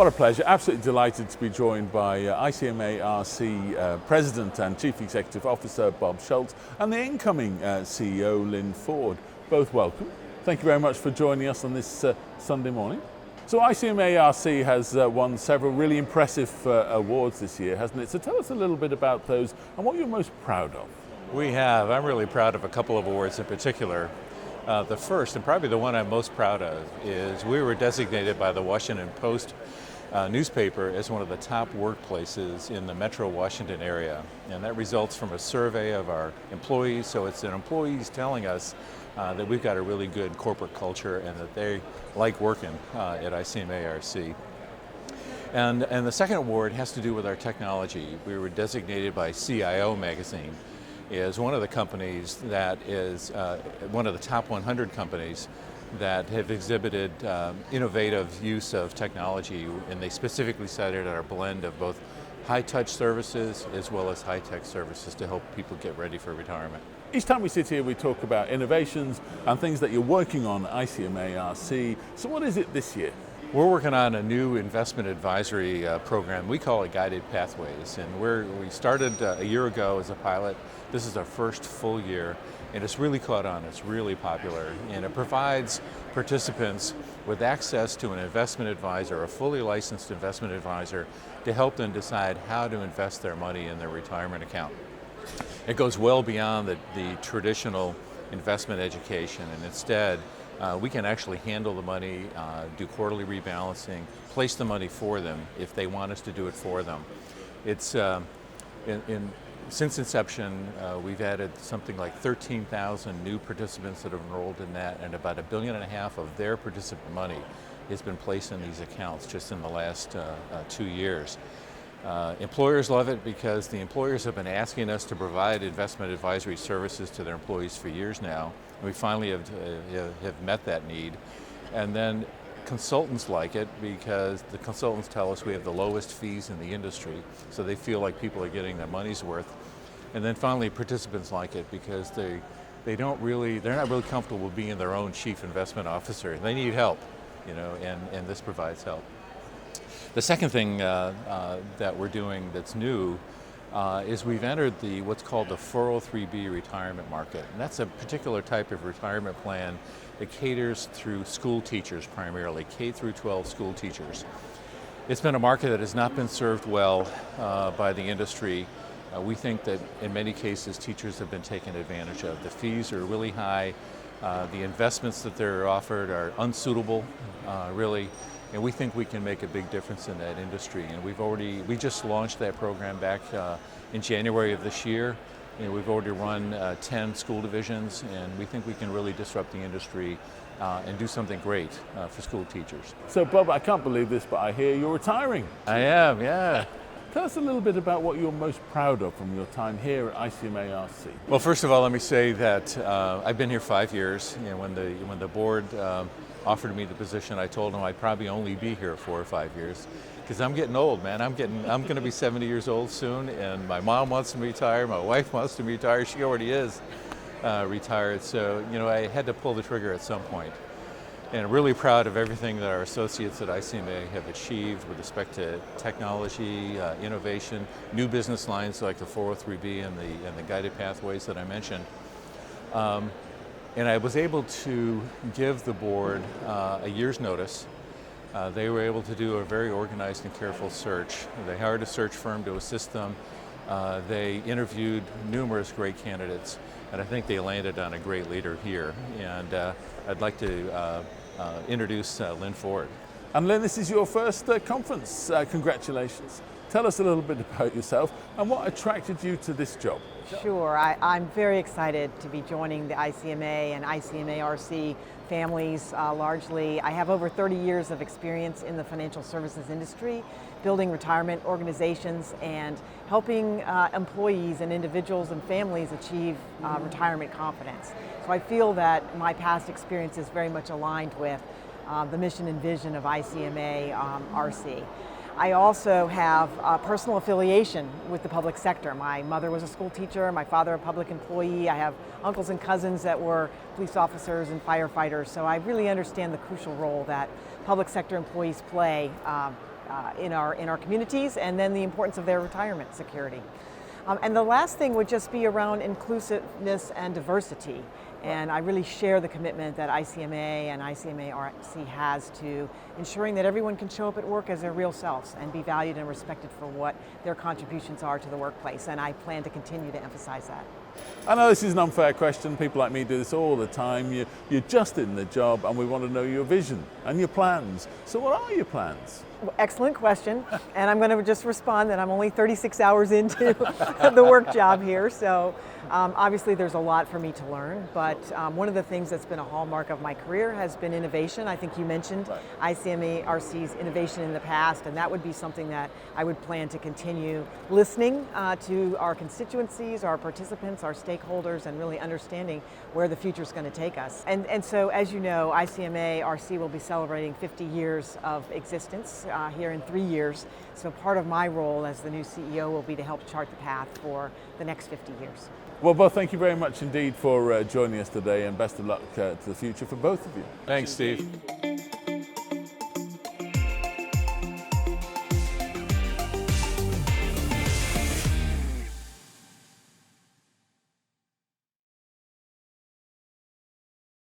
What a pleasure. Absolutely delighted to be joined by ICMA-RC President and Chief Executive Officer Bob Schultz and the incoming CEO Lynne Ford. Both welcome. Thank you very much for joining us on this Sunday morning. So ICMA-RC has won several really impressive awards this year, hasn't it? So tell us a little bit about those and what you're most proud of. We have. I'm really proud of a couple of awards in particular. The first, and probably the one I'm most proud of, is we were designated by the Washington Post newspaper as one of the top workplaces in the Metro Washington area. And that results from a survey of our employees, so it's an employees telling us that we've got a really good corporate culture and that they like working at ICMA-RC. And the second award has to do with our technology. We were designated by CIO magazine as one of the companies that is one of the top 100 companies that have exhibited innovative use of technology, and they specifically cited our blend of both high-touch services as well as high-tech services to help people get ready for retirement. Each time we sit here, we talk about innovations and things that you're working on at ICMA-RC. So what is it this year? We're working on a new investment advisory program. We call it Guided Pathways, and we started a year ago as a pilot. This is our first full year, and it's really caught on. It's really popular, and it provides participants with access to an investment advisor, a fully licensed investment advisor, to help them decide how to invest their money in their retirement account. It goes well beyond the traditional investment education, and instead we can actually handle the money, do quarterly rebalancing, place the money for them if they want us to do it for them. It's since inception, we've added something like 13,000 new participants that have enrolled in that, and about $1.5 billion of their participant money has been placed in these accounts just in the last 2 years. Employers love it because the employers have been asking us to provide investment advisory services to their employees for years now. And we finally have met that need. And then consultants like it because the consultants tell us we have the lowest fees in the industry, so they feel like people are getting their money's worth. And then finally participants like it because they're not really comfortable being their own chief investment officer. They need help, you know, and this provides help. The second thing that we're doing that's new is we've entered what's called the 403B retirement market. And that's a particular type of retirement plan that caters through school teachers primarily, K through 12 school teachers. It's been a market that has not been served well by the industry. We think that in many cases teachers have been taken advantage of. The fees are really high. The investments that they're offered are unsuitable, really. And we think we can make a big difference in that industry. And we just launched that program back in January of this year. And we've already run 10 school divisions, and we think we can really disrupt the industry and do something great for school teachers. So Bob, I can't believe this, but I hear you're retiring. I am, yeah. Tell us a little bit about what you're most proud of from your time here at ICMA-RC. Well, first of all, let me say that I've been here 5 years, and when the board offered me the position, I told them I'd probably only be here 4 or 5 years because I'm getting old, man. I'm going to be 70 years old soon, and my mom wants to retire, my wife wants to retire, she already is retired, so you know I had to pull the trigger at some point. And I'm really proud of everything that our associates at ICMA have achieved with respect to technology, innovation, new business lines like the 403B and the guided pathways that I mentioned. And I was able to give the board a year's notice. They were able to do a very organized and careful search. They hired a search firm to assist them. They interviewed numerous great candidates, and I think they landed on a great leader here. And I'd like to introduce Lynne Ford. And Lynne, this is your first conference. Congratulations. Tell us a little bit about yourself and what attracted you to this job. Sure, I'm very excited to be joining the ICMA and ICMA-RC families largely. I have over 30 years of experience in the financial services industry, building retirement organizations and helping employees and individuals and families achieve retirement confidence. So I feel that my past experience is very much aligned with the mission and vision of ICMA-RC. I also have a personal affiliation with the public sector. My mother was a school teacher, my father a public employee. I have uncles and cousins that were police officers and firefighters, so I really understand the crucial role that public sector employees play in our communities, and then the importance of their retirement security. And the last thing would just be around inclusiveness and diversity. And I really share the commitment that ICMA and ICMA-RC has to ensuring that everyone can show up at work as their real selves and be valued and respected for what their contributions are to the workplace. And I plan to continue to emphasize that. I know this is an unfair question. People like me do this all the time. You're just in the job and we want to know your vision and your plans. So what are your plans? Excellent question, and I'm going to just respond that I'm only 36 hours into the work job here, so obviously there's a lot for me to learn, but one of the things that's been a hallmark of my career has been innovation. I think you mentioned ICMA-RC's innovation in the past, and that would be something that I would plan to continue listening to our constituencies, our participants, our stakeholders, and really understanding where the future is going to take us. And so, as you know, ICMA-RC will be celebrating 50 years of existence here in 3 years. So part of my role as the new CEO will be to help chart the path for the next 50 years. Well, Bob, thank you very much indeed for joining us today, and best of luck to the future for both of you. Thanks, Steve.